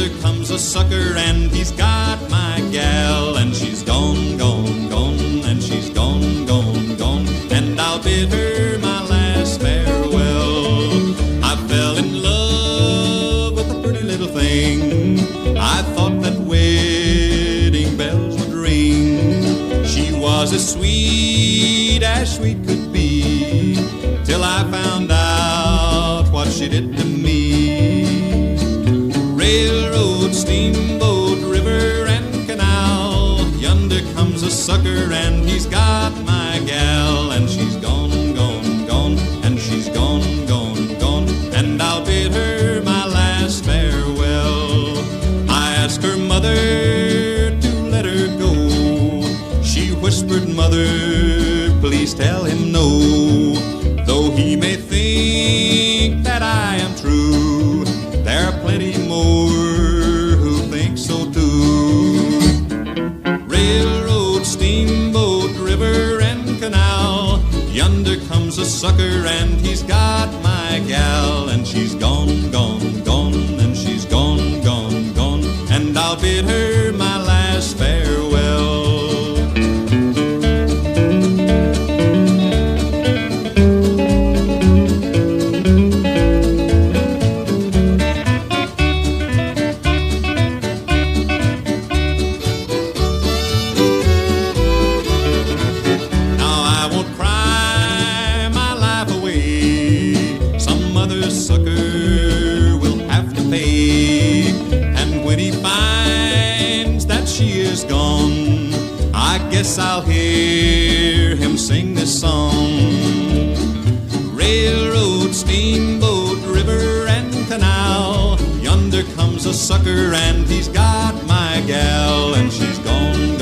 Yonder comes a sucker and he's got my gal, and she's gone, gone, gone, and she's gone, gone, gone, and I'll bid her my last farewell. I fell in love with a pretty little thing. I thought that wedding bells would ring. She was as sweet could be, till I found out what she did to me. Railroad, steamboat, river, and canal, yonder comes a sucker and he's got my gal, and she's gone, gone, gone, and she's gone, gone, gone, and I'll bid her my last farewell. I asked her mother to let her go. She whispered, "Mother, please tell him no. Though he may think that I am true, there are plenty more who think so too." Railroad, steamboat, river, and canal, yonder comes a sucker and he's got my gal, and she's gone, gone, gone, and she's gone, gone, gone, and I'll bid her my last farewell. Sucker will have to pay, and when he finds that she is gone, I guess I'll hear him sing this song. Railroad, steamboat, river, and canal, yonder comes a sucker and he's got my gal, and she's gone,